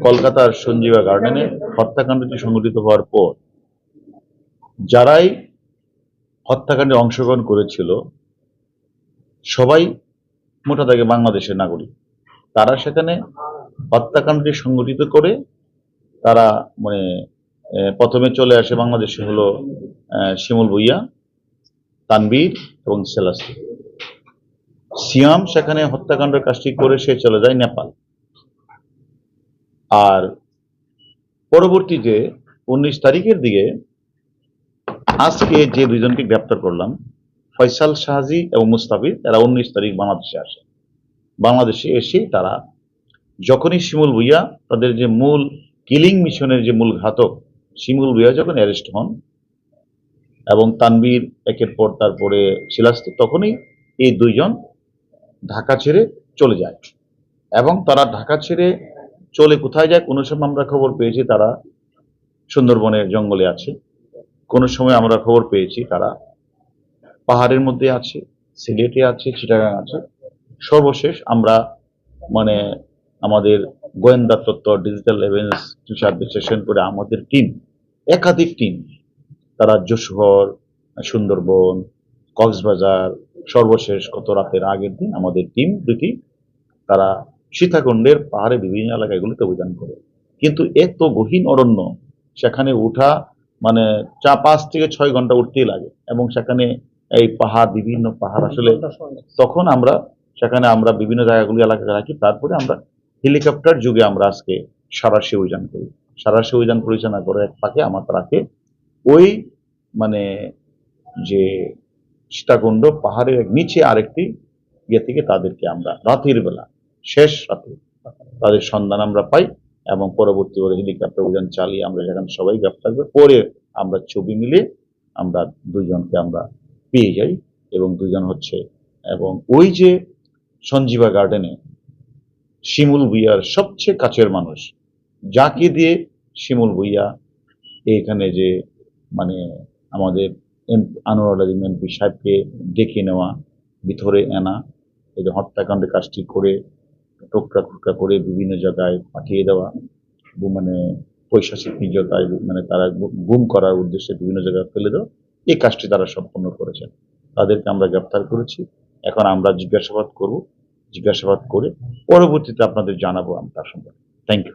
কলকাতার সঞ্জীবা গার্ডেনে হত্যাকাণ্ডটি সংঘটিত হওয়ার পর যারাই হত্যাকাণ্ডে অংশগ্রহণ করেছিল সবাই মোটা দাগে বাংলাদেশের নাগরিক। তারা সেখানে হত্যাকাণ্ডটি সংঘটিত করে তারা মানে প্রথমে চলে আসে বাংলাদেশে হলো শিমুল ভুইয়া, তানবীর এবং সেলাস্তি। সিয়াম সেখানে হত্যাকাণ্ডের কাজটি করে সে চলে যায় নেপাল। আর পরবর্তীতে 19 তারিখের দিকে আজকে যে দুইজনকে গ্রেপ্তার করলাম, ফয়সাল শাহজি এবং মুস্তাফিজ, এরা 19 তারিখ বাংলাদেশে আসে। বাংলাদেশে এসে তারা যখনই শিমুল ভুইয়া তাদের যে মূল কিলিং মিশনের যে মূল ঘাতক শিমুল ভুইয়া যখন অ্যারেস্ট হন এবং তানবীর একের পর তারপরে শিলাস্তি, তখনই এই দুইজন ঢাকা ছেড়ে চলে যায়। এবং তারা ঢাকা ছেড়ে চলে কোথায় যায়, কোনো সময় আমরা খবর পেয়েছি তারা সুন্দরবনের জঙ্গলে আছে, কোনো সময় আমরা খবর পেয়েছি তারা পাহাড়ের মধ্যে আছে, সিলেটে আছে, চিটাগাং আছে। সর্বশেষ আমরা মানে আমাদের গোয়েন্দা তত্ত্ব ডিজিটাল এভিডেন্স বিশ্লেষণ করে আমাদের টিম, একাধিক টিম, তারা যশোর, সুন্দরবন, কক্সবাজার, সর্বশেষ গত রাতের আগের দিন আমাদের টিম দুটি তারা সীতাকুণ্ডের পাহাড়ে বিভিন্ন এলাকাগুলোতে অভিযান করে। কিন্তু এত গহীন অরণ্য, সেখানে উঠা মানে 5 থেকে 6 ঘন্টা উঠতেই লাগে। এবং সেখানে এই পাহাড়, বিভিন্ন পাহাড় আসলে তখন আমরা সেখানে আমরা বিভিন্ন জায়গাগুলি এলাকা রাখি। তারপরে আমরা হেলিকপ্টার যুগে আমরা আজকে সাঁড়াশি অভিযান করি। সাঁড়াশি অভিযান পরিচালনা করে এক পাকে আমার রাখে ওই মানে যে সীতাকুণ্ড পাহাড়ের নিচে আরেকটি ইয়ে থেকে তাদেরকে আমরা রাতের বেলা, শেষ রাতে তাদের সন্ধান আমরা পাই এবং পরবর্তী করে হেলিকপ্টার অভিযান চালিয়ে আমরা সেখানে সবাই গ্রেপ্তার করি। পরে আমরা ছবি মিলে আমরা দুইজনকে আমরা পেয়ে যাই এবং দুজন হচ্ছে এবং ওই যে সঞ্জীবা গার্ডেনে শিমুল ভুইয়ার সবচেয়ে কাছের মানুষ, যাকে দিয়ে শিমুল ভুইয়া এখানে যে মানে আমাদের আনোয়ার আলী এমপি সাহেবকে ডেকে নেওয়া, ভিতরে আনা, এই যে হত্যাকাণ্ডের কাজটি করে টোকরা টুকরা করে বিভিন্ন জায়গায় পাঠিয়ে দেওয়া, মানে পৈশাচিক নির্যাতন মানে তারা গুম করার উদ্দেশ্যে বিভিন্ন জায়গায় ফেলে দেওয়া, এই কাজটি তারা সম্পন্ন করেছেন। তাদেরকে আমরা গ্রেপ্তার করেছি। এখন আমরা জিজ্ঞাসাবাদ করব, জিজ্ঞাসাবাদ করে পরবর্তীতে আপনাদের জানাবো আমি তার সম্পর্কে। Thank you.